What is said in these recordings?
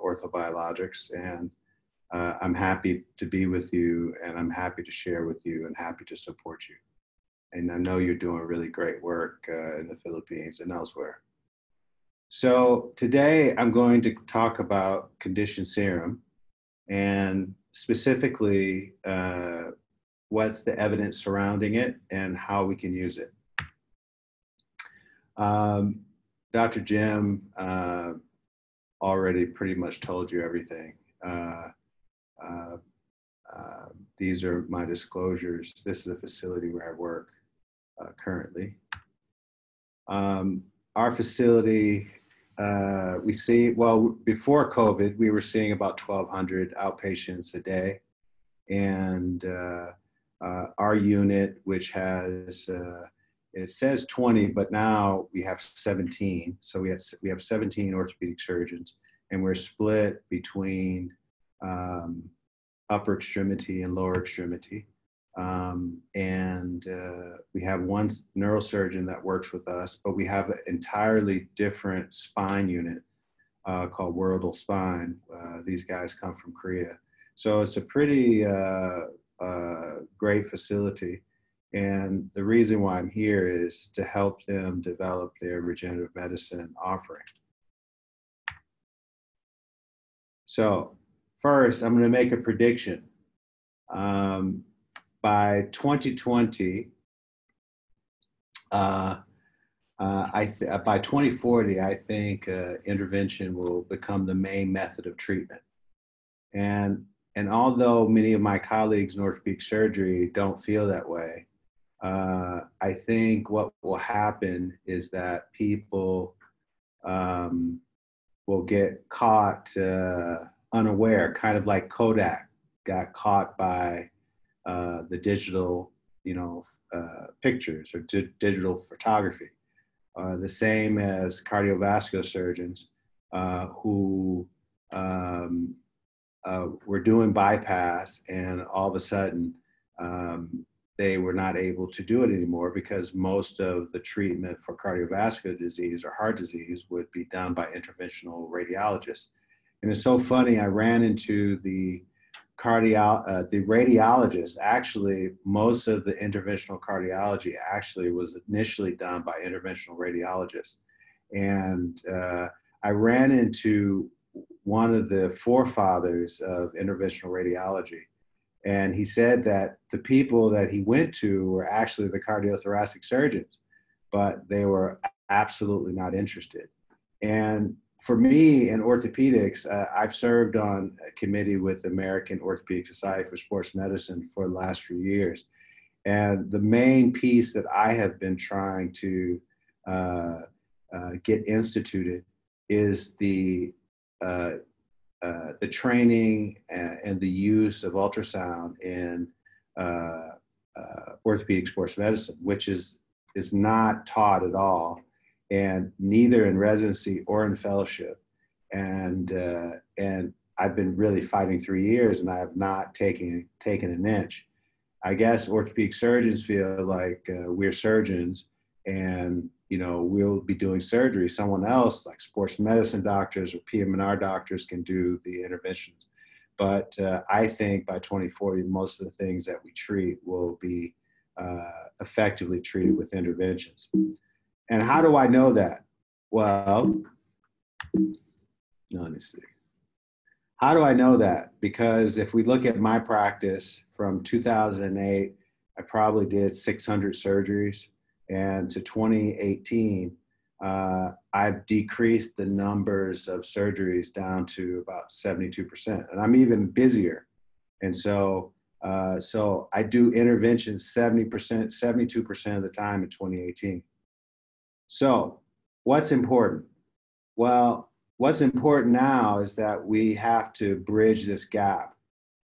Orthobiologics, and I'm happy to be with you, and I'm happy to share with you, and happy to support you. And I know you're doing really great work in the Philippines and elsewhere. So today I'm going to talk about conditioned serum, and specifically what's the evidence surrounding it and how we can use it. Dr. Jim already pretty much told you everything. These are my disclosures. This is a facility where I work currently. Our facility, we see, well, before COVID, we were seeing about 1,200 outpatients a day. And our unit, which has, it says 20, but now we have 17. So we have 17 orthopedic surgeons, and we're split between upper extremity and lower extremity. We have one neurosurgeon that works with us, but we have an entirely different spine unit called Worldal Spine. These guys come from Korea. So it's a pretty great facility. And the reason why I'm here is to help them develop their regenerative medicine offering. So first, I'm going to make a prediction. By 2020, by 2040, I think intervention will become the main method of treatment. And although many of my colleagues in orthopedic surgery don't feel that way, I think what will happen is that people will get caught unaware, kind of like Kodak got caught by the digital, pictures or digital photography. The same as cardiovascular surgeons who were doing bypass, and all of a sudden they were not able to do it anymore because most of the treatment for cardiovascular disease or heart disease would be done by interventional radiologists. And it's so funny, I ran into the radiologist. Actually, most of the interventional cardiology actually was initially done by interventional radiologists. And I ran into one of the forefathers of interventional radiology. And he said that the people that he went to were actually the cardiothoracic surgeons, but they were absolutely not interested. And for me in orthopedics, I've served on a committee with the American Orthopedic Society for Sports Medicine for the last few years. And the main piece that I have been trying to get instituted is the training and the use of ultrasound in orthopedic sports medicine, which is not taught at all, and neither in residency or in fellowship. And I've been really fighting 3 years, and I have not taken an inch. I guess orthopedic surgeons feel like we're surgeons, and we'll be doing surgery. Someone else, like sports medicine doctors or PM&R doctors, can do the interventions. But I think by 2040, most of the things that we treat will be effectively treated with interventions. And how do I know that? Well, let me see. How do I know that? Because if we look at my practice from 2008, I probably did 600 surgeries. And to 2018, I've decreased the numbers of surgeries down to about 72%. And I'm even busier. And so I do interventions 70%, 72% of the time in 2018. So what's important? Well, what's important now is that we have to bridge this gap.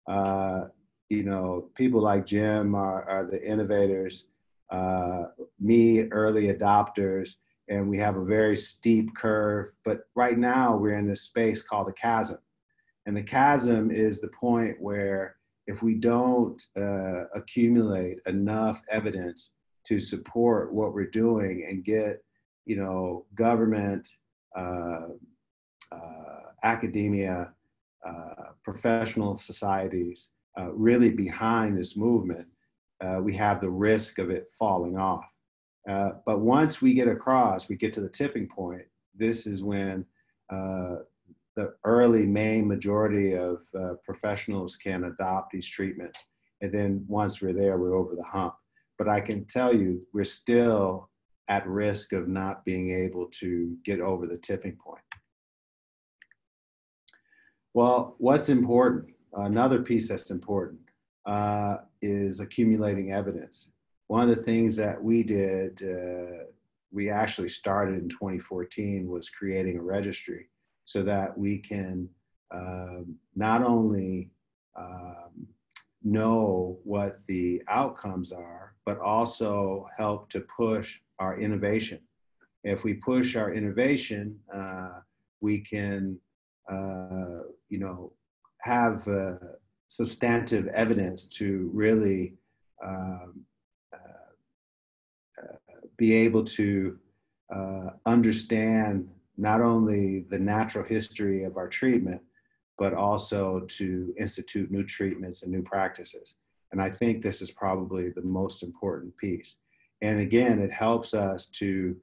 People like Jim are the innovators, me, early adopters, and we have a very steep curve. But right now we're in this space called the chasm. And the chasm is the point where if we don't accumulate enough evidence to support what we're doing and get government academia, professional societies really behind this movement, we have the risk of it falling off. But once we get to the tipping point, this is when the early main majority of professionals can adopt these treatments. And then once we're there, we're over the hump. But I can tell you, we're still at risk of not being able to get over the tipping point. Well, what's important? Another piece that's important is accumulating evidence. One of the things that we did, we actually started in 2014, was creating a registry so that we can not only know what the outcomes are, but also help to push our innovation. If we push our innovation, we can, you know, have substantive evidence to really be able to understand not only the natural history of our treatment, but also to institute new treatments and new practices. And I think this is probably the most important piece. And again, it helps us to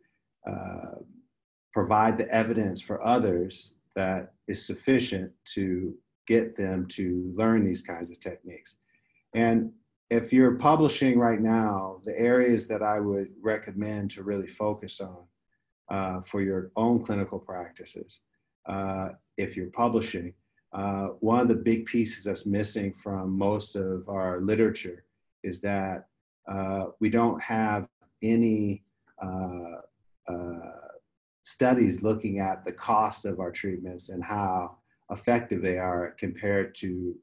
provide the evidence for others that is sufficient to get them to learn these kinds of techniques. And if you're publishing right now, the areas that I would recommend to really focus on for your own clinical practices, if you're publishing, one of the big pieces that's missing from most of our literature is that we don't have any studies looking at the cost of our treatments and how effective they are compared to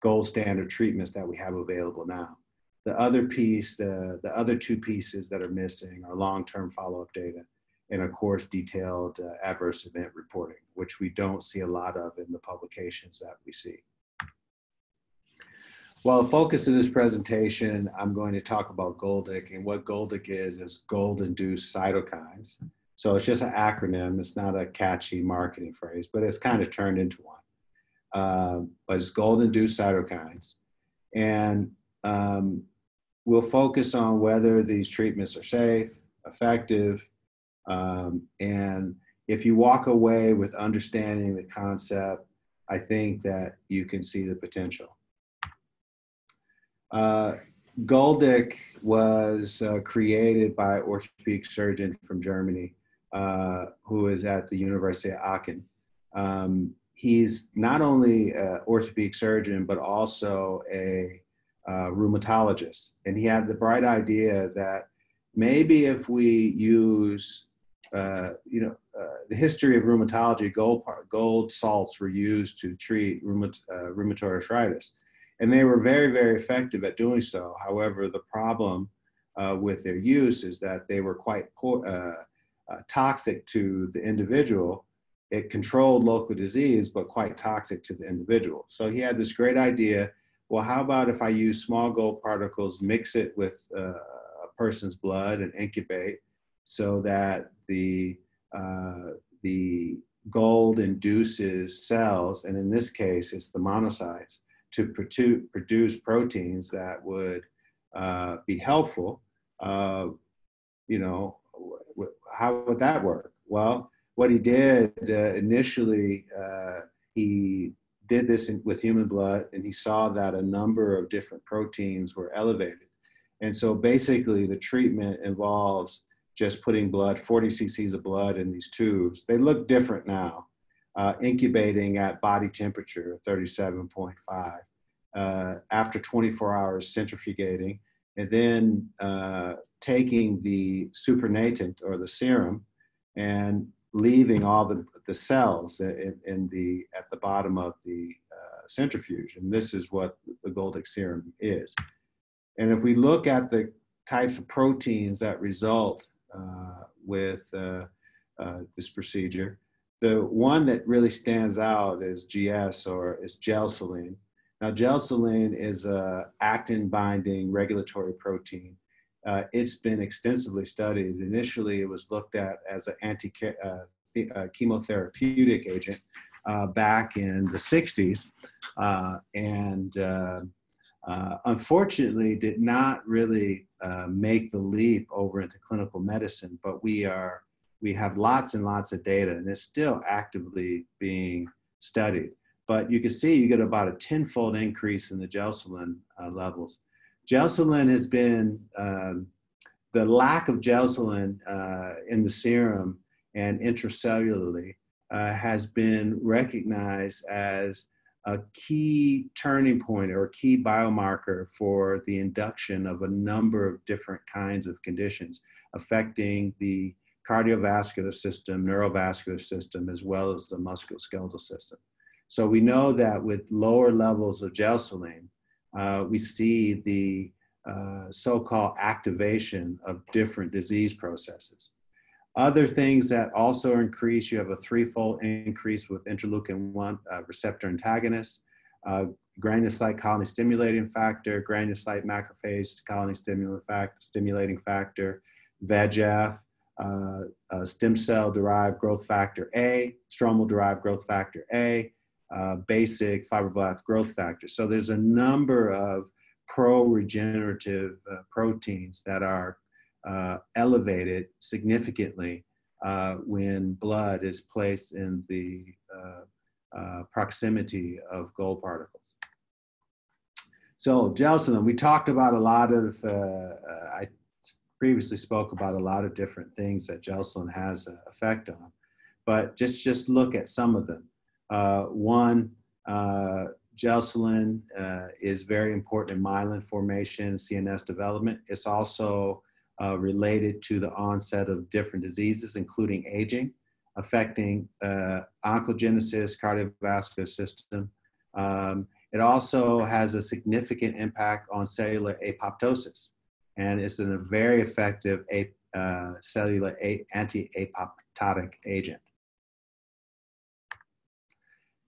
gold standard treatments that we have available now. The other piece, the other two pieces that are missing are long-term follow-up data and of course detailed adverse event reporting, which we don't see a lot of in the publications that we see. Well, the focus of this presentation, I'm going to talk about Goldic, and what Goldic is gold-induced cytokines. So it's just an acronym. It's not a catchy marketing phrase, but it's kind of turned into one. But it's gold-induced cytokines. And we'll focus on whether these treatments are safe, effective, and if you walk away with understanding the concept, I think that you can see the potential. Goldic was created by an orthopedic surgeon from Germany who is at the University of Aachen. He's not only an orthopedic surgeon, but also a rheumatologist. And he had the bright idea that maybe if we use, the history of rheumatology, gold salts were used to treat rheumatoid arthritis. And they were very, very effective at doing so. However, the problem with their use is that they were quite toxic to the individual. It controlled local disease, but quite toxic to the individual. So he had this great idea, well, how about if I use small gold particles, mix it with a person's blood and incubate so that the gold induces cells, and in this case, it's the monocytes, to produce proteins that would be helpful. How would that work? Well, what he did initially, he did this with human blood, and he saw that a number of different proteins were elevated. And so basically the treatment involves just putting 40 cc's of blood in these tubes. They look different now. Incubating at body temperature, 37.5. After 24 hours, centrifugating, and then taking the supernatant or the serum and leaving all the cells at the bottom of the centrifuge. And this is what the Goldic serum is. And if we look at the types of proteins that result with this procedure, the one that really stands out is GS, or is gel saline. Now, gel saline is a actin-binding regulatory protein. It's been extensively studied. Initially, it was looked at as an chemotherapeutic agent, back in the 60s, unfortunately did not really make the leap over into clinical medicine, but we have lots and lots of data, and it's still actively being studied. But you can see you get about a 10-fold increase in the gelsolin levels. Gelsolin has been, the lack of gelsolin in the serum and intracellularly has been recognized as a key turning point or a key biomarker for the induction of a number of different kinds of conditions affecting the cardiovascular system, neurovascular system, as well as the musculoskeletal system. So we know that with lower levels of gelsolin, we see the so-called activation of different disease processes. Other things that also increase, you have a 3-fold increase with interleukin-1 receptor antagonists, granulocyte colony stimulating factor, granulocyte macrophage colony stimulating factor, VEGF, stem cell derived growth factor A, stromal derived growth factor A, basic fibroblast growth factor. So there's a number of pro-regenerative proteins that are elevated significantly when blood is placed in the proximity of gold particles. So gelsolin, we talked about a lot of, I previously spoke about a lot of different things that gelsolin has an effect on, but just look at some of them. One, gelsolin is very important in myelin formation, CNS development. It's also related to the onset of different diseases, including aging, affecting oncogenesis, cardiovascular system. It also has a significant impact on cellular apoptosis, and it's a very effective cellular anti-apoptotic agent.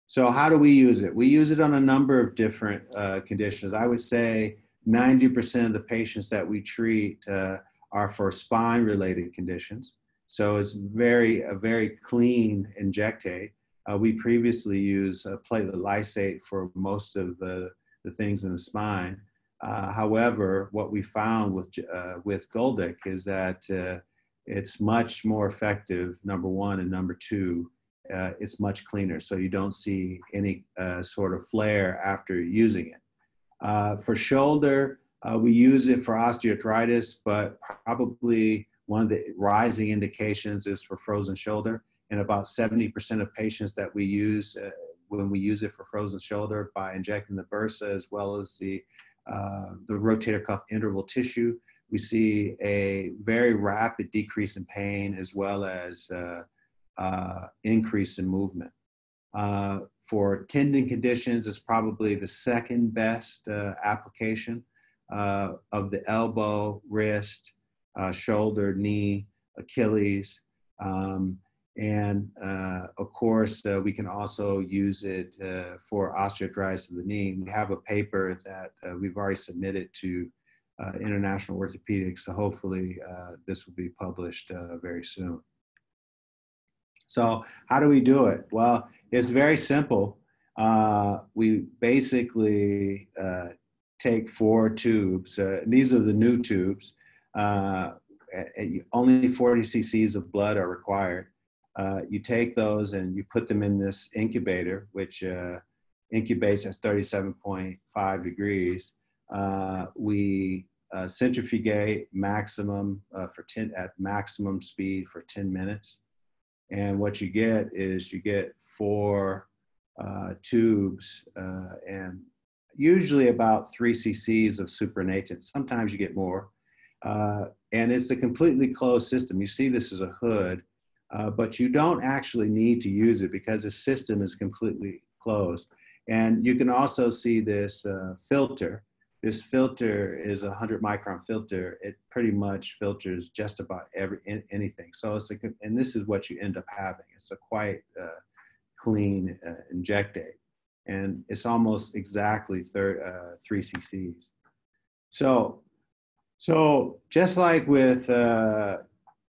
So how do we use it? We use it on a number of different conditions. I would say 90% of the patients that we treat are for spine-related conditions. So it's a very clean injectate. We previously used platelet lysate for most of the things in the spine. However, what we found with Goldic is that it's much more effective, number one, and number two, it's much cleaner. So you don't see any sort of flare after using it. For shoulder, we use it for osteoarthritis, but probably one of the rising indications is for frozen shoulder. And about 70% of patients that we use, when we use it for frozen shoulder by injecting the bursa as well as the rotator cuff interval tissue, we see a very rapid decrease in pain as well as increase in movement. For tendon conditions, it's probably the second best application of the elbow, wrist, shoulder, knee, Achilles. And of course, we can also use it for osteoarthritis of the knee. We have a paper that we've already submitted to International Orthopedic, so hopefully this will be published very soon. So how do we do it? Well, it's very simple. We basically take 4 tubes. These are the new tubes. Only 40 cc's of blood are required. You take those and you put them in this incubator, which incubates at 37.5 degrees. We centrifugate maximum at maximum speed for 10 minutes. And what you get is you get 4 tubes and usually about 3 cc's of supernatant. Sometimes you get more. And it's a completely closed system. You see this is a hood, but you don't actually need to use it because the system is completely closed. And you can also see this filter. This filter is a 100 micron filter. It pretty much filters just about anything. So it's and this is what you end up having. It's a quite clean injectate. And it's almost exactly 3 cc's. So just like with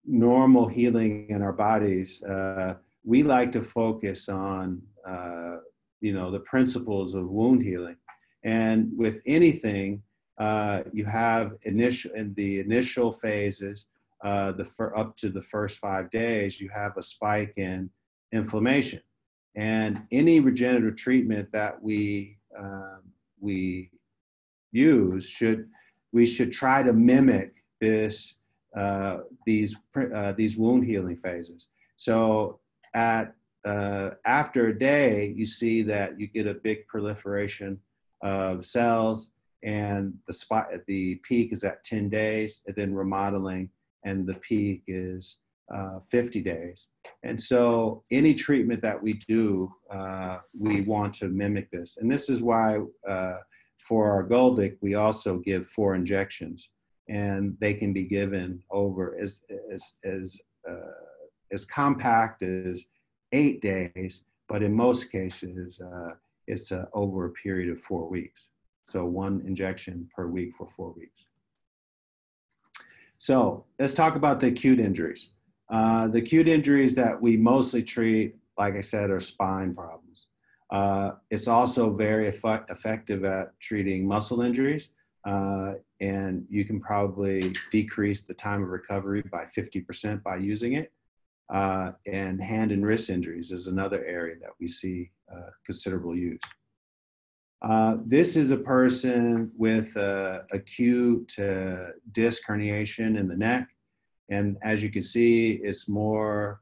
normal healing in our bodies, we like to focus on, the principles of wound healing. And with anything, you have in the initial phases, up to the first 5 days, you have a spike in inflammation. And any regenerative treatment that we use we should try to mimic these wound healing phases. So after a day, you see that you get a big proliferation of cells, and the peak is at 10 days, and then remodeling, and the peak is 50 days. And so any treatment that we do, we want to mimic this. And this is why for our Goldic, we also give 4 injections, and they can be given over as compact as 8 days, but in most cases, it's over a period of 4 weeks. So 1 injection per week for 4 weeks. So let's talk about the acute injuries. The acute injuries that we mostly treat, like I said, are spine problems. It's also very effective at treating muscle injuries, and you can probably decrease the time of recovery by 50% by using it. And hand and wrist injuries is another area that we see considerable use. This is a person with acute disc herniation in the neck. And as you can see, it's more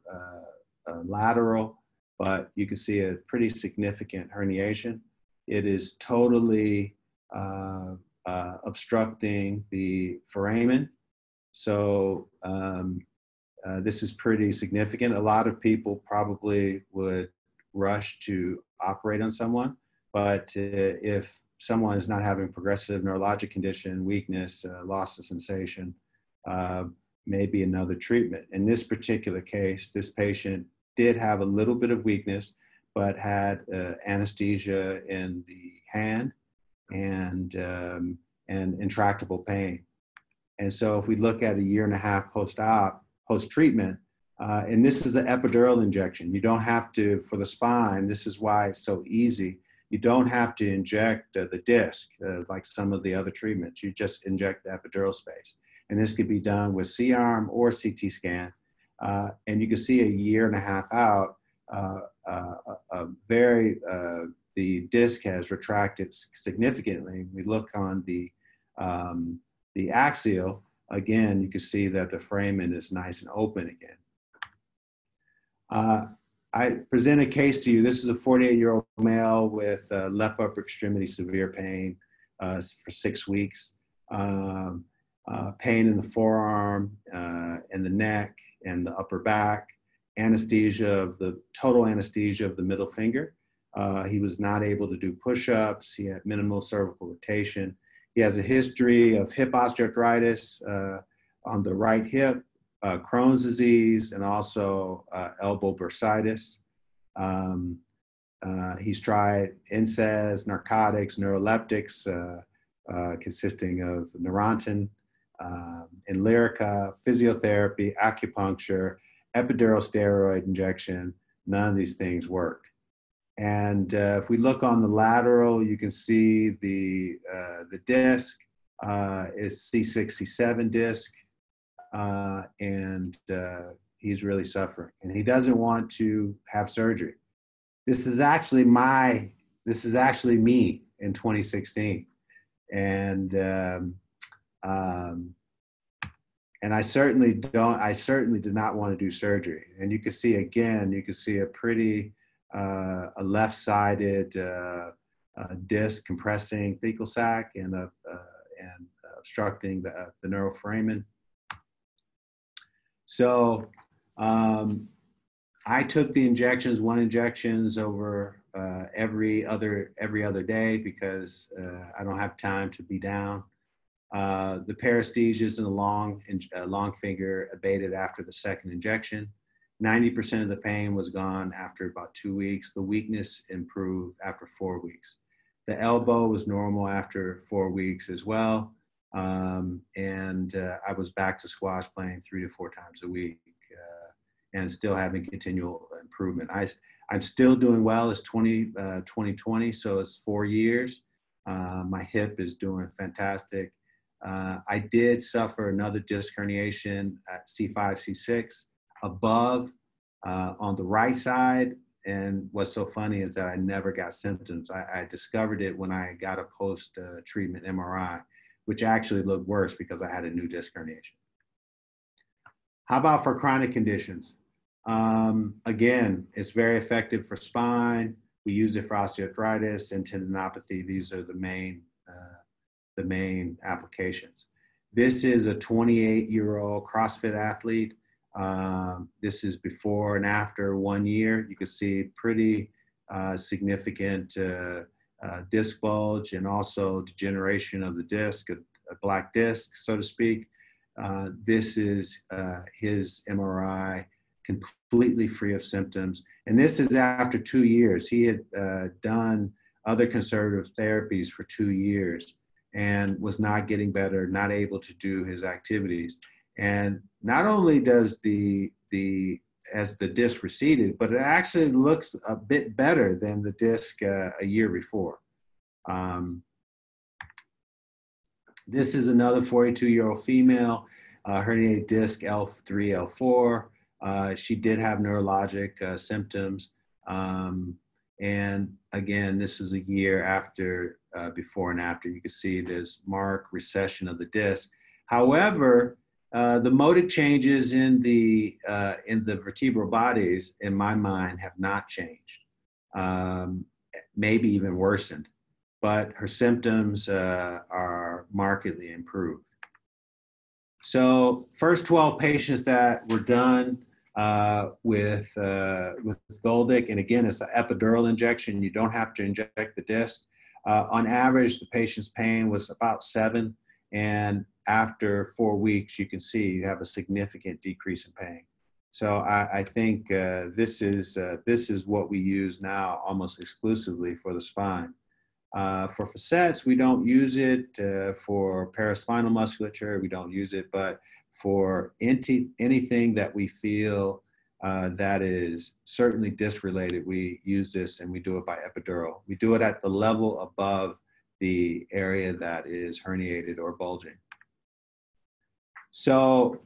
lateral, but you can see a pretty significant herniation. It is totally obstructing the foramen. So this is pretty significant. A lot of people probably would rush to operate on someone, but if someone is not having progressive neurologic condition, weakness, loss of sensation, maybe another treatment. In this particular case, this patient did have a little bit of weakness, but had anesthesia in the hand and intractable pain. And so if we look at a 1.5 years post-treatment, and this is an epidural injection. You don't have to, for the spine, this is why it's so easy. You don't have to inject the disc like some of the other treatments. You just inject the epidural space. And this could be done with C-arm or CT scan. And you can see a 1.5 years out, the disc has retracted significantly. We look on the axial, again, you can see that the foramen is nice and open again. I present a case to you. This is a 48-year-old male with left upper extremity severe pain for 6 weeks. Pain in the forearm, and the neck, and the upper back, total anesthesia of the middle finger. He was not able to do push-ups. He had minimal cervical rotation. He has a history of hip osteoarthritis on the right hip, Crohn's disease, and also elbow bursitis. He's tried NSAIDs, narcotics, neuroleptics, consisting of Neurontin, and Lyrica, physiotherapy, acupuncture, epidural steroid injection. None of these things worked. And if we look on the lateral, you can see the disc is C6, C7 disc, and he's really suffering. And he doesn't want to have surgery. This is actually me in 2016, and I certainly did not want to do surgery. And you can see again, you can see a pretty a left-sided disc compressing thecal sac and obstructing the neuroforamen. So I took the injections, 1 injections over every other day because I don't have time to be down. The paresthesias in the long finger abated after the 2nd injection. 90% of the pain was gone after about 2 weeks. The weakness improved after 4 weeks. The elbow was normal after 4 weeks as well. And I was back to squash playing 3 to 4 times a week and still having continual improvement. improvement. I'm still doing well. It's 2020, so it's 4 years. My hip is doing fantastic. I did suffer another disc herniation at C5, C6 above on the right side. And what's so funny is that I never got symptoms. I discovered it when I got a post-treatment MRI, which actually looked worse because I had a new disc herniation. How about for chronic conditions? Again, it's very effective for spine. We use it for osteoarthritis and tendinopathy. These are the main applications. This is a 28-year-old CrossFit athlete. This is before and after 1 year. You can see pretty significant disc bulge and also degeneration of the disc, a black disc, so to speak. This is his MRI, completely free of symptoms. And this is after 2 years. He had done other conservative therapies for 2 years and was not getting better, not able to do his activities. And not only does as the disc receded, but it actually looks a bit better than the disc a year before. This is another 42-year-old female, herniated disc L3, L4. She did have neurologic symptoms. And again, this is a year after, before and after. You can see this marked recession of the disc. However, the motor changes in the vertebral bodies, in my mind, have not changed, maybe even worsened. But her symptoms are markedly improved. So first 12 patients that were done with Goldic, and again, it's an epidural injection. You don't have to inject the disc. On average, the patient's pain was about 7, and after 4 weeks, you can see you have a significant decrease in pain. So I think this is what we use now almost exclusively for the spine. For facets, we don't use it. For paraspinal musculature, we don't use it. But for anything that we feel that is certainly disc-related, we use this, and we do it by epidural. We do it at the level above the area that is herniated or bulging. So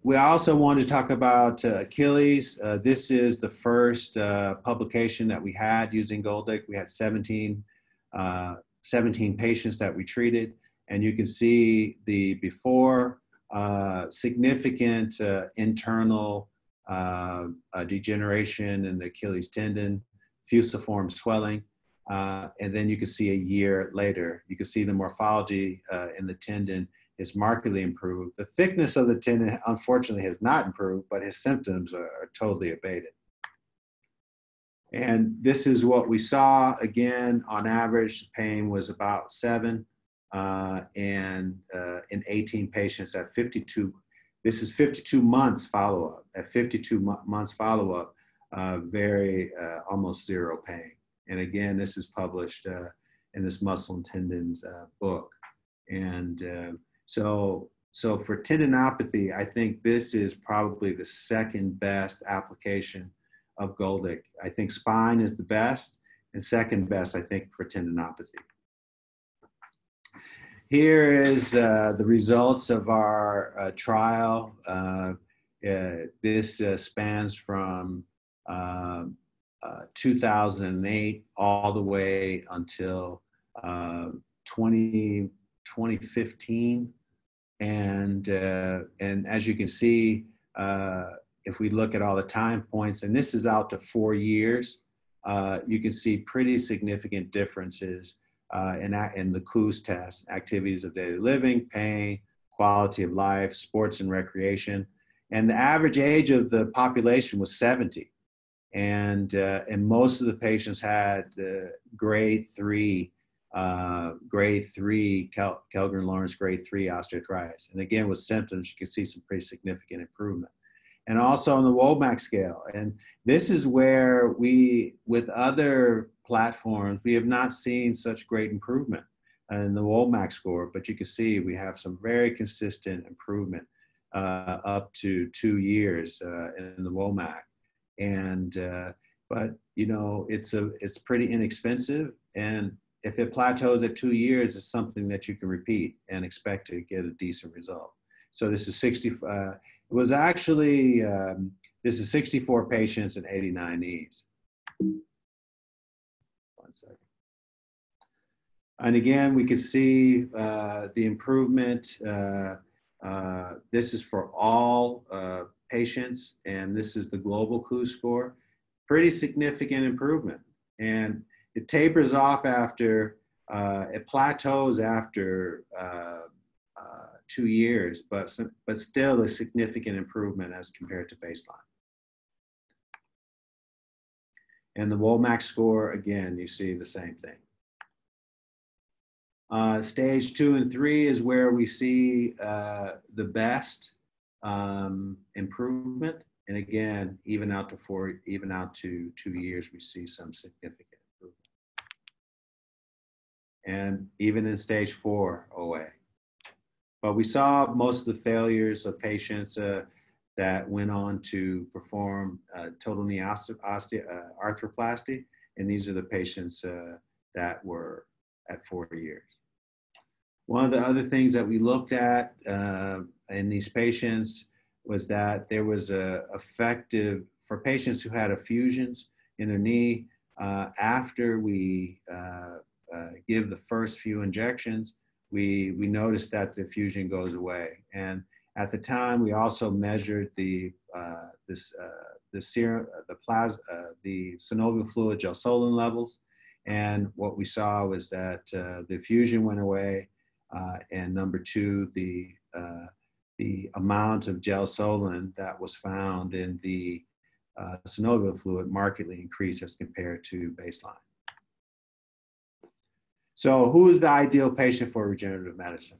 we also want to talk about Achilles. This is the first publication that we had using Goldic. We had 17 patients that we treated, and you can see the before significant internal degeneration in the Achilles tendon, fusiform swelling, and then you can see a year later, you can see the morphology in the tendon is markedly improved. The thickness of the tendon, unfortunately, has not improved, but his symptoms are totally abated. And this is what we saw. Again, on average, pain was about 7, and in 18 patients at 52. This is 52 months follow-up. At 52 months follow-up, almost 0 pain. And again, this is published in this Muscle and Tendons book. And so for tendinopathy, I think this is probably the second best application of Goldic. I think spine is the best, and second best, I think, for tendinopathy. Here is the results of our trial. This spans from 2008 all the way until 2015. And as you can see, if we look at all the time points, and this is out to 4 years, you can see pretty significant differences in the KOOS test: activities of daily living, pain, quality of life, sports and recreation. And the average age of the population was 70. And most of the patients had grade 3 Kellgren-Lawrence grade 3 osteoarthritis. And again, with symptoms, you can see some pretty significant improvement. And also on the Womack scale. And this is where with other platforms, we have not seen such great improvement in the Womack score, but you can see we have some very consistent improvement up to 2 years in the Womack. And but you know, it's pretty inexpensive, and if it plateaus at 2 years, it's something that you can repeat and expect to get a decent result. So this is 60. It was actually this is 64 patients and 89 knees. 1 second. And again, we can see the improvement. This is for all patients, and this is the global KOO score. Pretty significant improvement. And it tapers off after, it plateaus after 2 years, but still a significant improvement as compared to baseline. And the WOMAC score, again, you see the same thing. Stage 2 and 3 is where we see the best improvement. And again, even out to 2 years, we see some significant improvement. And even in stage 4 OA. But we saw most of the failures of patients that went on to perform total knee arthroplasty. And these are the patients that were at 4 years. One of the other things that we looked at in these patients was that there was effective, for patients who had effusions in their knee, after we give the first few injections, we noticed that the effusion goes away. And at the time, we also measured the synovial fluid gelsolin levels. And what we saw was that the effusion went away, and number 2, the amount of gelsolin that was found in the synovial fluid markedly increased as compared to baseline. So who is the ideal patient for regenerative medicine?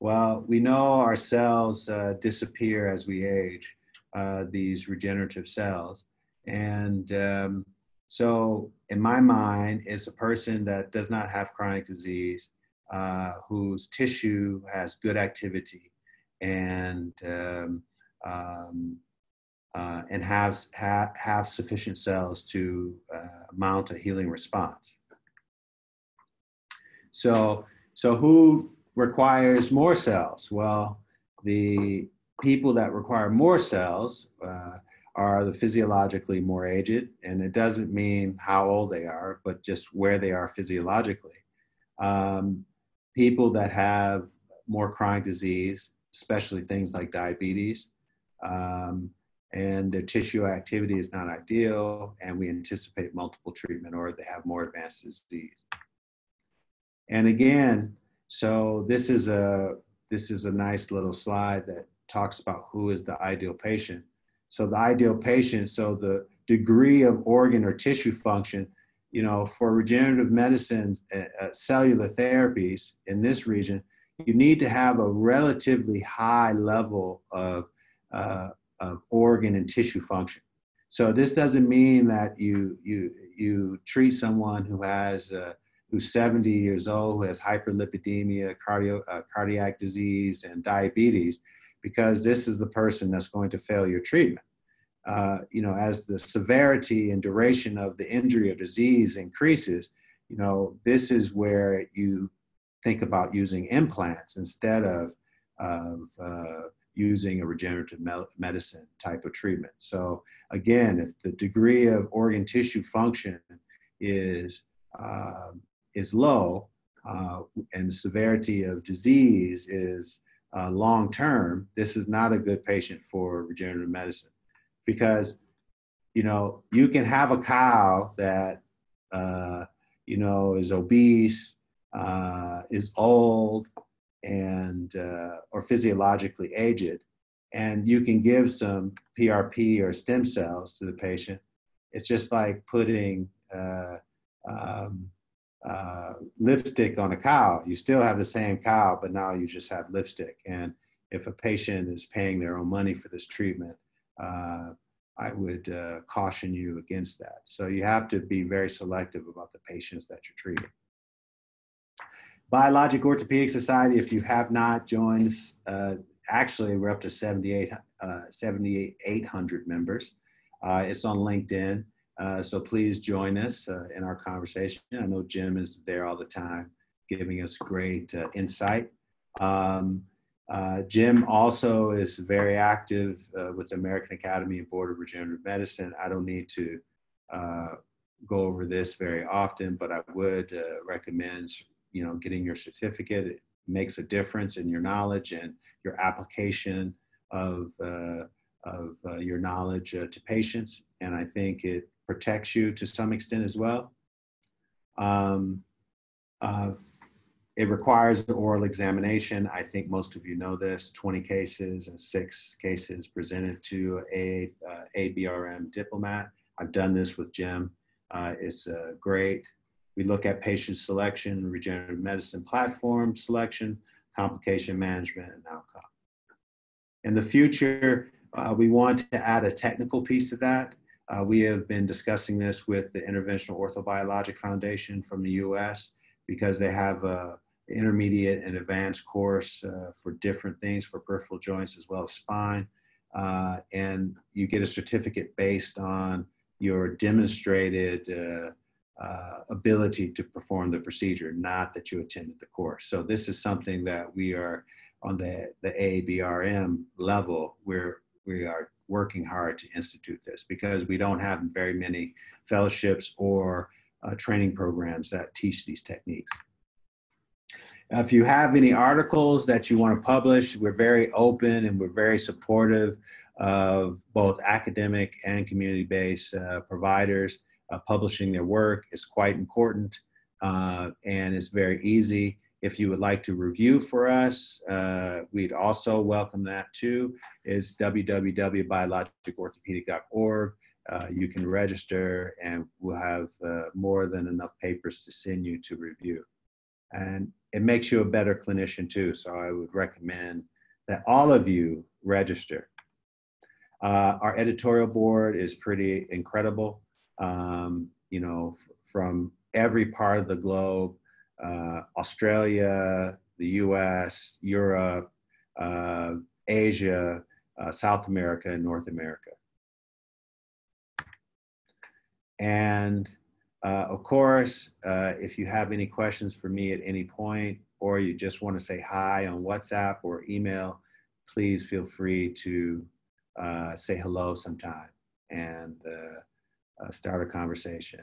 Well, we know our cells disappear as we age, these regenerative cells. And so in my mind, it's a person that does not have chronic disease, whose tissue has good activity, and have sufficient cells to mount a healing response. So who requires more cells? Well, the people that require more cells are the physiologically more aged, and it doesn't mean how old they are, but just where they are physiologically. People that have more chronic disease, especially things like diabetes, and their tissue activity is not ideal, and we anticipate multiple treatment, or they have more advanced disease. And again, so this is a nice little slide that talks about who is the ideal patient. So the ideal patient, so the degree of organ or tissue function, you know, for regenerative medicine, cellular therapies in this region, you need to have a relatively high level of organ and tissue function. So this doesn't mean that you treat someone who has who's 70 years old, who has hyperlipidemia, cardiac disease, and diabetes, because this is the person that's going to fail your treatment. You know, as the severity and duration of the injury or disease increases, you know, this is where you think about using implants instead of using a regenerative medicine type of treatment. So again, if the degree of organ tissue function is low, and the severity of disease is long-term, this is not a good patient for regenerative medicine. Because, you know, you can have a cow that, you know, is obese, is old, and, or physiologically aged, and you can give some PRP or stem cells to the patient. It's just like putting lipstick on a cow. You still have the same cow, but now you just have lipstick. And if a patient is paying their own money for this treatment, I would caution you against that. So you have to be very selective about the patients that you're treating. Biologic Orthopedic Society, if you have not joined, actually we're up to 7,800 members. It's on LinkedIn. So please join us in our conversation. I know Jim is there all the time, giving us great insight. Jim also is very active with the American Academy and Board of Regenerative Medicine. I don't need to go over this very often, but I would recommend, getting your certificate. It makes a difference in your knowledge and your application of your knowledge to patients. And I think it protects you to some extent as well. It requires the oral examination. I think most of you know this, 20 cases and 6 cases presented to a BRM diplomat. I've done this with Jim. It's great. We look at patient selection, regenerative medicine platform selection, complication management, and outcome. In the future, we want to add a technical piece to that. We have been discussing this with the Interventional Orthobiologic Foundation from the US, because they have an intermediate and advanced course for different things, for peripheral joints as well as spine. And you get a certificate based on your demonstrated ability to perform the procedure, not that you attended the course. So this is something that we are on the AABRM level, where we are working hard to institute this, because we don't have very many fellowships or training programs that teach these techniques. If you have any articles that you want to publish, we're very open and we're very supportive of both academic and community-based providers. Publishing their work is quite important, and it's very easy. If you would like to review for us, we'd also welcome that too. It's www.biologicorthopedic.org. You can register and we'll have more than enough papers to send you to review. And it makes you a better clinician too. So I would recommend that all of you register. Our editorial board is pretty incredible. From every part of the globe, Australia, the US, Europe, Asia, South America, and North America. And of course, if you have any questions for me at any point, or you just want to say hi on WhatsApp or email, please feel free to say hello sometime and start a conversation.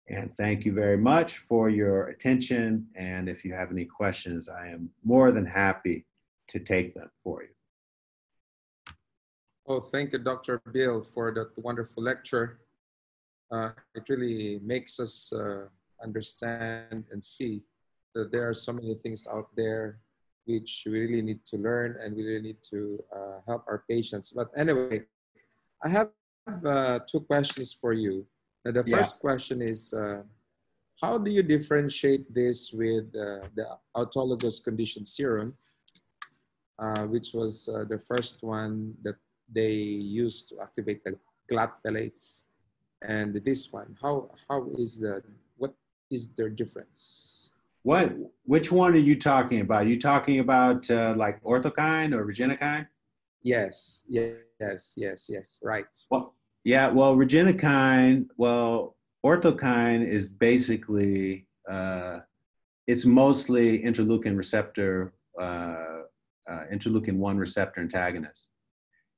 And thank you very much for your attention. And if you have any questions, I am more than happy to take them for you. Oh, thank you, Dr. Bill, for that wonderful lecture. It really makes us understand and see that there are so many things out there which we really need to learn, and we really need to help our patients. But anyway, I have 2 questions for you. Now, the first question is, how do you differentiate this with the autologous conditioned serum, which was the first one that they used to activate the clot pellets, and this one? What is their difference? Which one are you talking about? Are you talking about like Orthokine or Regenokine? Yes, right. Well, Regenokine, Orthokine is basically, it's mostly interleukin receptor, interleukin-1 receptor antagonist.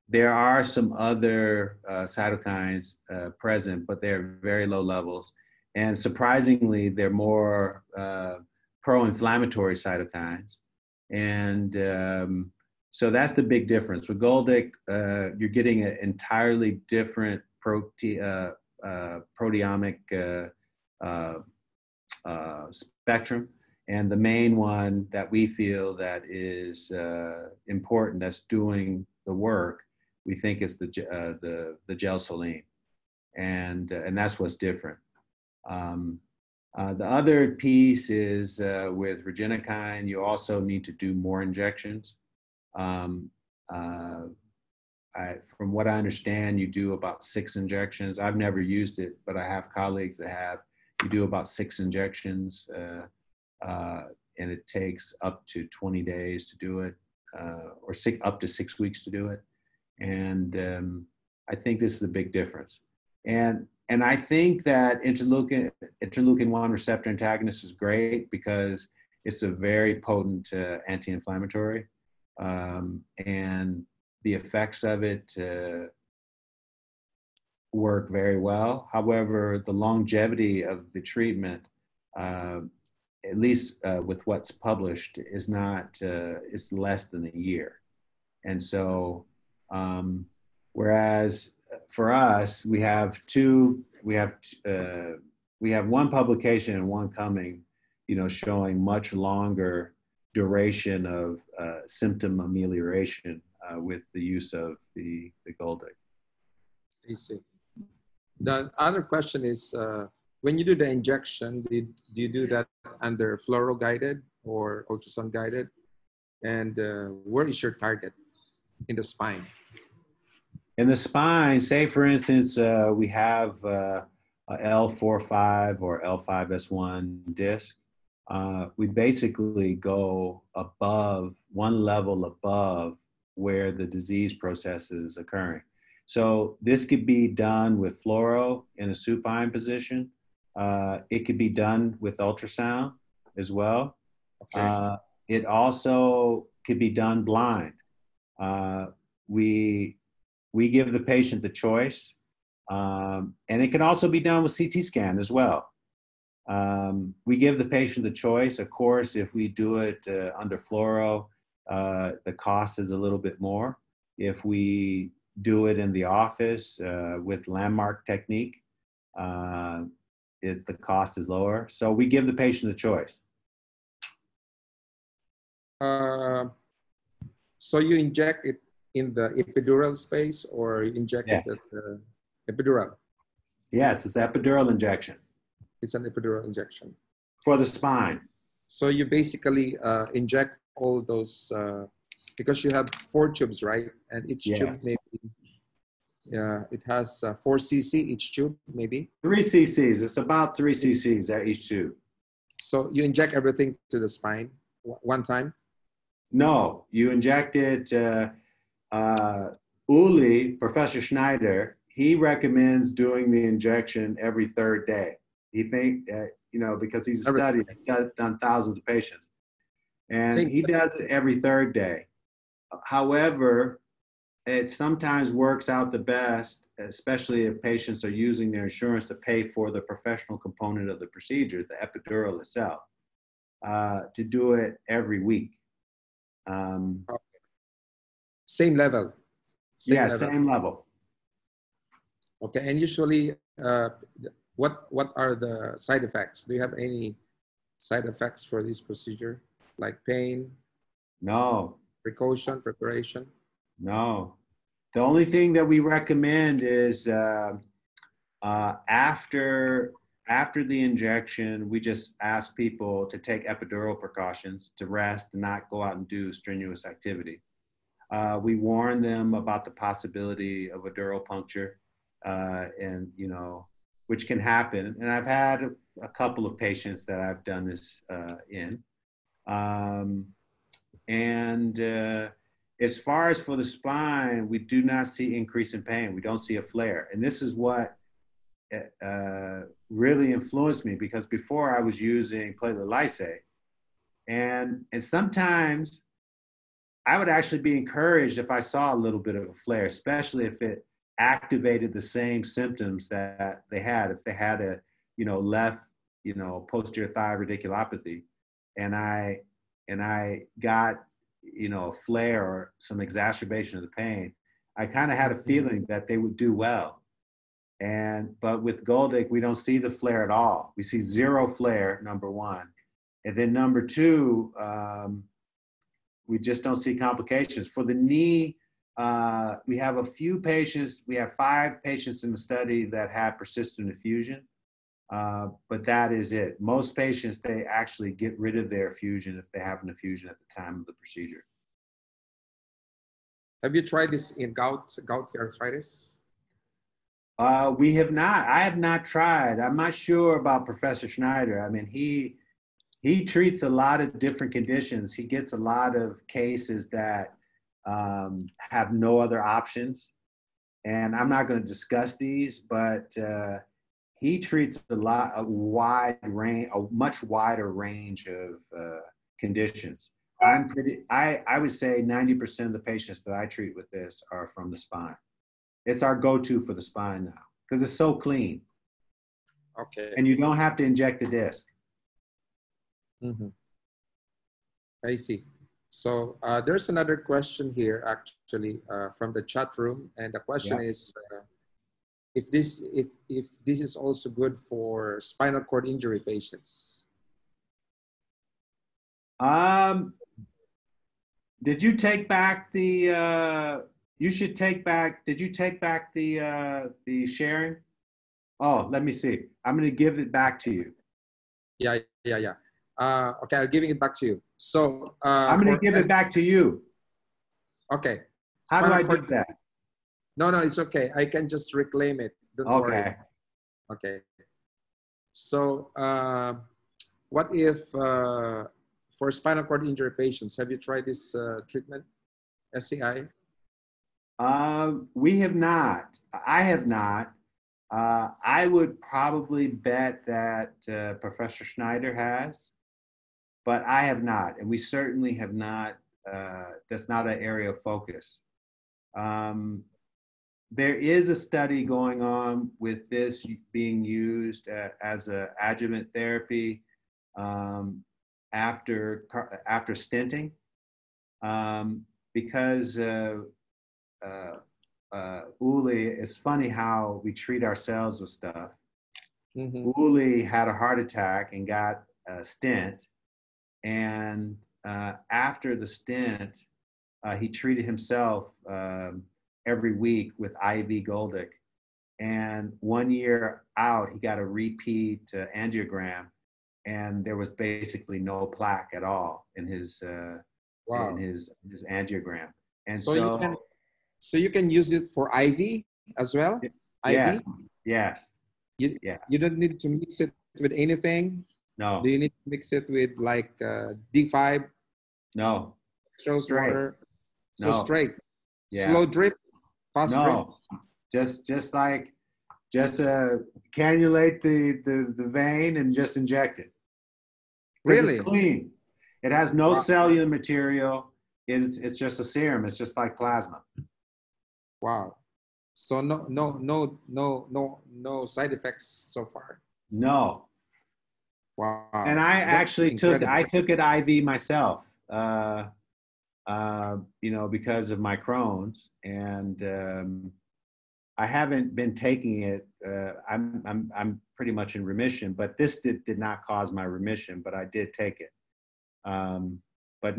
There are some other cytokines present, but they're very low levels. And surprisingly, they're more pro-inflammatory cytokines. And so that's the big difference. With Goldic, you're getting an entirely different proteomic spectrum. And the main one that we feel that is important, that's doing the work, we think is the gel Saline. And that's what's different. The other piece is with Regenokine, you also need to do more injections. From what I understand, you do about 6 injections. I've never used it, but I have colleagues that have. You do about 6 injections, and it takes up to 20 days to do it, or up to 6 weeks to do it. And I think this is a big difference. And I think that interleukin-1 receptor antagonist is great because it's a very potent anti-inflammatory, and the effects of it work very well. However, the longevity of the treatment, at least with what's published, is not, it's less than a year. And so, whereas for us, we have one publication and one coming, showing much longer duration of symptom amelioration with the use of the Goldic. I see. The other question is, when you do the injection, do you do that under fluoro guided or ultrasound guided? And where is your target in the spine? In the spine, say for instance, we have a L4-5 or L5S1 disc. We basically go above, one level above where the disease process is occurring. So this could be done with fluoro in a supine position. It could be done with ultrasound as well. Okay. It also could be done blind. We give the patient the choice, and it can also be done with CT scan as well. We give the patient the choice. Of course, if we do it under fluoro, the cost is a little bit more. If we do it in the office with landmark technique, the cost is lower. So we give the patient the choice. So you inject it in the epidural space, or you inject it at the epidural? Yes, it's epidural injection. It's an epidural injection. For the spine. So you basically inject all those, because you have 4 tubes, right? And each tube maybe, it has 4 cc each tube, maybe? 3 cc's. It's about 3 cc's at each tube. So you inject everything to the spine one time? No, you inject it. Uli, Professor Schneider, he recommends doing the injection every 3rd day. He thinks, because he's done thousands of patients. And he does it every 3rd day. However, it sometimes works out the best, especially if patients are using their insurance to pay for the professional component of the procedure, the epidural itself, to do it every week. Same level. Same level. Okay, and usually, what are the side effects? Do you have any side effects for this procedure, like pain? No. Precaution, preparation? No. The only thing that we recommend is after the injection, we just ask people to take epidural precautions, to rest and not go out and do strenuous activity. We warn them about the possibility of a dural puncture, and which can happen. And I've had a couple of patients that I've done this in. As far as for the spine, we do not see increase in pain. We don't see a flare. And this is what really influenced me, because before I was using platelet lysate. And sometimes I would actually be encouraged if I saw a little bit of a flare, especially if it activated the same symptoms that they had. If they had a, left, posterior thigh radiculopathy, and I got, a flare or some exacerbation of the pain, I kind of had a feeling that they would do well. But with Goldic, we don't see the flare at all. We see 0 flare, number 1. And then number 2, we just don't see complications. For the knee, we have a few patients. We have 5 patients in the study that had persistent effusion, but that is it. Most patients, they actually get rid of their effusion if they have an effusion at the time of the procedure. Have you tried this in gouty arthritis? We have not. I have not tried. I'm not sure about Professor Schneider. I mean, he treats a lot of different conditions. He gets a lot of cases that have no other options. and I'm not going to discuss these, but he treats a much wider range of conditions. I would say 90% of the patients that I treat with this are from the spine. It's our go-to for the spine now because it's so clean. Okay. And you don't have to inject the disc. Mm-hmm. I see. So there's another question here actually from the chat room, and the question is if this is also good for spinal cord injury patients. Did you take back the? You should take back. Did you take back the sharing? Oh, let me see. I'm going to give it back to you. Yeah. Okay, I'm giving it back to you. So I'm going to give it back to you. Okay. How do I do that? No, it's okay. I can just reclaim it. Don't worry. Okay. So what if for spinal cord injury patients, have you tried this treatment, SCI? We have not. I have not. I would probably bet that Professor Schneider has, but I have not. And we certainly have not. That's not an area of focus. There is a study going on with this being used as an adjuvant therapy after stenting, because Uli, it's funny how we treat ourselves with stuff. Mm-hmm. Uli had a heart attack and got a stent, and after the stent, he treated himself every week with IV Goldic. And 1 year out, he got a repeat angiogram, and there was basically no plaque at all in his in his angiogram. And so you can use it for IV as well? Yes. IV? Yes. You don't need to mix it with anything? No. Do you need to mix it with like D5? No. Straight water? So no. Straight? Yeah. Slow drip? Fast drip? Just cannulate the vein and just inject it. Really? It's clean. It has no cellular material. It's just a serum. It's just like plasma. Wow. So no side effects so far. No. Wow. And I actually took it IV myself. Because of my Crohn's, and I haven't been taking it. I'm pretty much in remission, but this did not cause my remission, but I did take it. But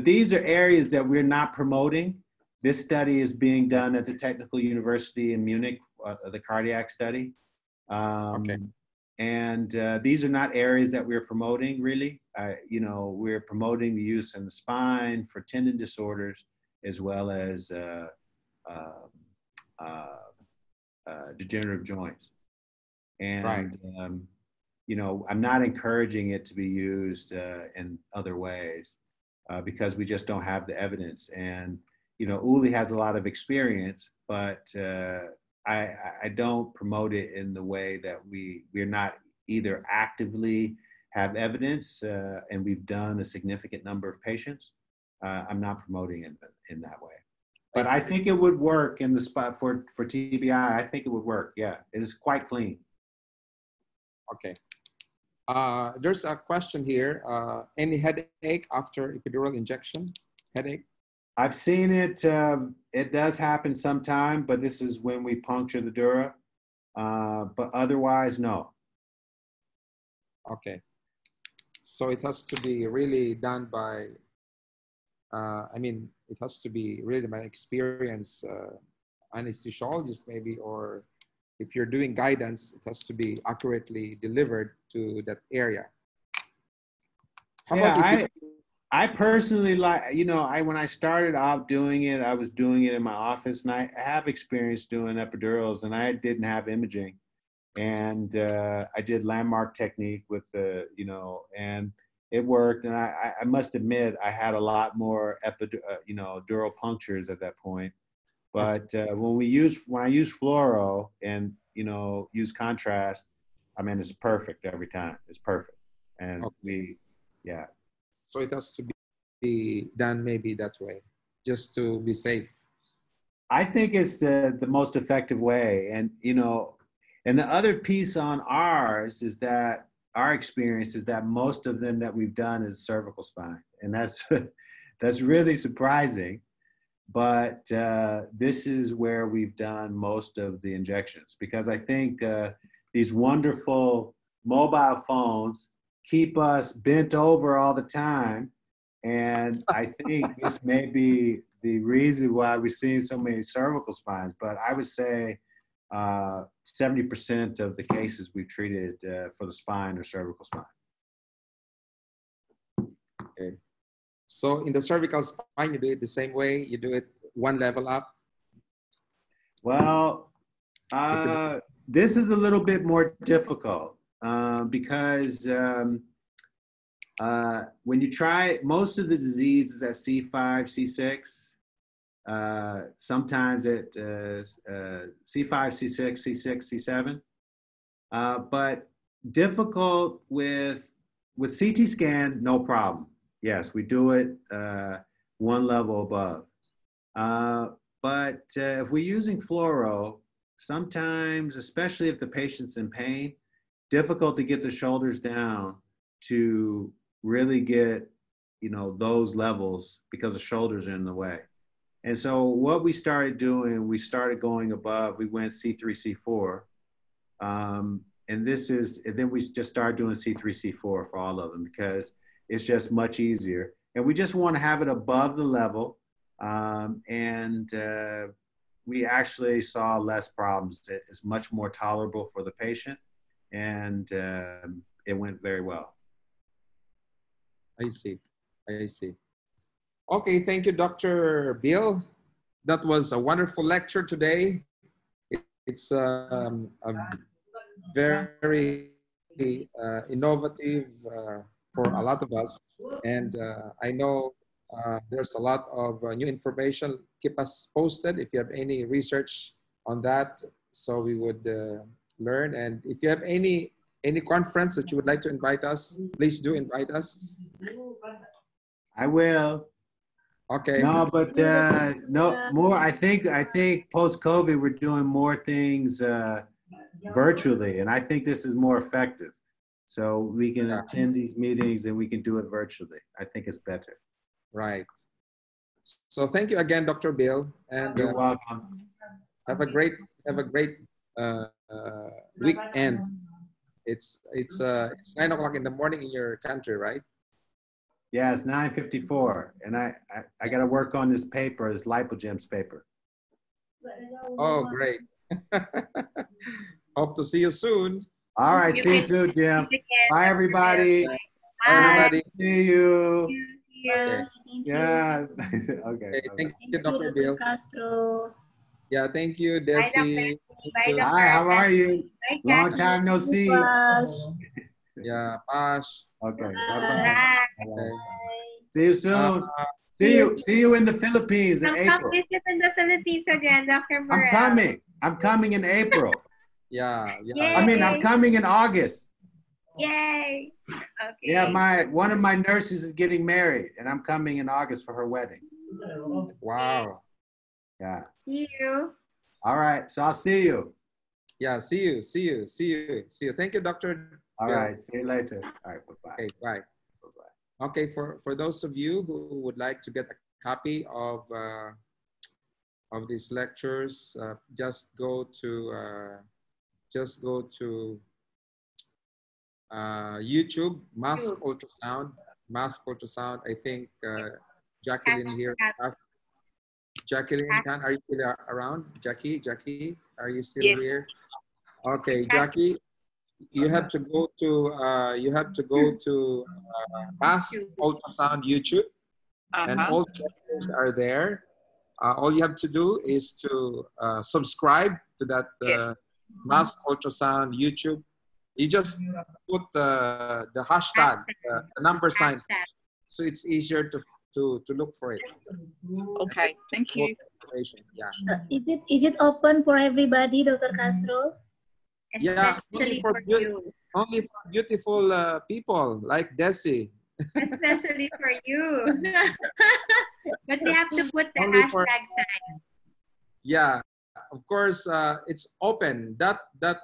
these are areas that we're not promoting. This study is being done at the Technical University in Munich, the cardiac study. And these are not areas that we're promoting, really. We're promoting the use in the spine for tendon disorders, as well as degenerative joints. And, I'm not encouraging it to be used in other ways because we just don't have the evidence. And, Uli has a lot of experience, but I don't promote it in the way that we're not either actively have evidence and we've done a significant number of patients. I'm not promoting it in that way. But I think it would work in the spot for TBI. I think it would work. Yeah, it is quite clean. Okay. There's a question here. Any headache after epidural injection? Headache? I've seen it. It does happen sometime, but this is when we puncture the dura. But otherwise, no. Okay. So it has to be really done by, it has to be really by experienced anesthesiologist maybe, or if you're doing guidance, it has to be accurately delivered to that area. How about I personally like, when I started out doing it, I was doing it in my office, and I have experience doing epidurals, and I didn't have imaging. And I did landmark technique with and it worked. And I must admit, I had a lot more dural punctures at that point. But when I use fluoro and, use contrast, I mean, it's perfect every time. It's perfect. And yeah. So it has to be done maybe that way, just to be safe. I think it's the most effective way. And, and the other piece on ours is that our experience is that most of them that we've done is cervical spine. And that's really surprising. But this is where we've done most of the injections, because I think these wonderful mobile phones keep us bent over all the time. And I think this may be the reason why we're seeing so many cervical spines. But I would say 70% of the cases we've treated for the spine are cervical spine. Okay. So in the cervical spine, you do it the same way? You do it one level up? Well, this is a little bit more difficult because when you try, most of the disease is at C5, C6. Sometimes at C5, C6, C6, C7. But difficult with CT scan, no problem. Yes, we do it one level above. But if we're using fluoro, sometimes, especially if the patient's in pain, difficult to get the shoulders down to really get, those levels because the shoulders are in the way. And so what we started doing, we started going above, we went C3, C4. And then we just started doing C3, C4 for all of them because it's just much easier. And we just want to have it above the level. We actually saw less problems. It's much more tolerable for the patient, and it went very well. I see. Okay, thank you, Dr. Bill. That was a wonderful lecture today. It's a very innovative for a lot of us. And I know there's a lot of new information. Keep us posted if you have any research on that, so we would learn. And if you have any conference that you would like to invite us, please do invite us. I will. Okay. No, but no more. I think post-COVID we're doing more things virtually, and I think this is more effective. So we can attend these meetings and we can do it virtually. I think it's better. Right. So thank you again, Dr. Bill, and you're welcome. Have a great weekend. It's 9 o'clock in the morning in your country, right? Yeah, it's 9:54, and I got to work on this paper, this lipogems paper. Oh, great. Hope to see you soon. All right, see you soon, Jim. Bye, everybody. Bye, everybody. See you. Okay. Yeah. Okay. Thank you, Dr. Bill. Castro. Yeah, thank you, Desi. Hi, how are you? Long time no see. Yeah, Pash. Okay. Bye-bye. Bye. See you soon. See you in the Philippines in April. Come visit in the Philippines again, Dr. Murrell. I'm coming in April. Yeah. I mean, I'm coming in August. Yay. Okay. Yeah, one of my nurses is getting married, and I'm coming in August for her wedding. Wow. Yeah. See you. All right. So I'll see you. Yeah, see you. Thank you, Dr. All right. See you later. All right. Bye-bye. Okay, bye. Okay, for those of you who would like to get a copy of these lectures, just go to YouTube, Mask Ultrasound. I think Jacqueline here. Jacqueline, are you still around? Jackie, are you still here? Okay, Jackie, you have to go to Mask Ultrasound YouTube, and all the lectures are there. All you have to do is to subscribe to that Mask Ultrasound YouTube. You just put the hashtag, the number sign, so it's easier to look for it. Okay, thank you. Yeah. Is it open for everybody, Dr. Castro? Yeah, Especially for you. only for beautiful people like Desi. Especially for you. But you have to put the Only for- hashtag sign. Yeah, of course, it's open. That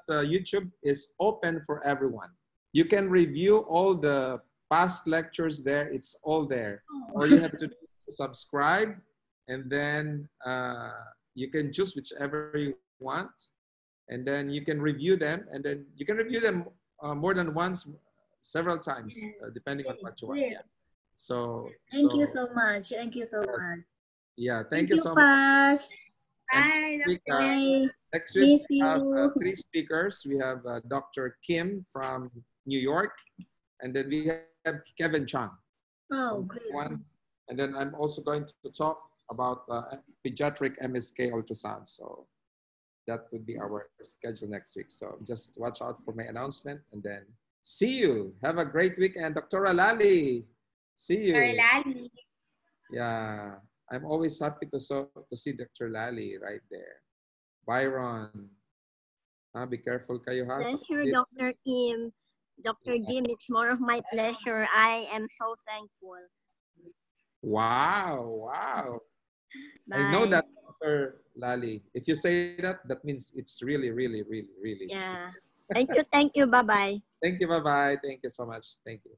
YouTube is open for everyone. You can review all the past lectures there. It's all there. All you have to do is subscribe, and then you can choose whichever you want, and then you can review them, and then you can review them more than once, several times, depending on what you want. Yeah. So Thank you so much. Thank you so much. Yeah, thank you so much. much. Bye. Next week, Miss we have you. 3 speakers. We have Dr. Kim from New York, and then we have Kevin Chang. Oh, great. And then I'm also going to talk about pediatric MSK ultrasound. So that would be our schedule next week. So just watch out for my announcement, and then see you. Have a great weekend. Dr. Lali. See you. Dr. Lali. Yeah. I'm always happy to see Dr. Lali right there. Byron. Be careful kayo ha. Thank you, Dr. Kim. Dr. Kim, it's more of my pleasure. I am so thankful. Wow, wow. Bye. I know that, Dr. Lali. If you say that, that means it's really, really, really, really. Yeah. Thank you. Bye-bye. Thank you. Bye-bye. Thank you so much. Thank you.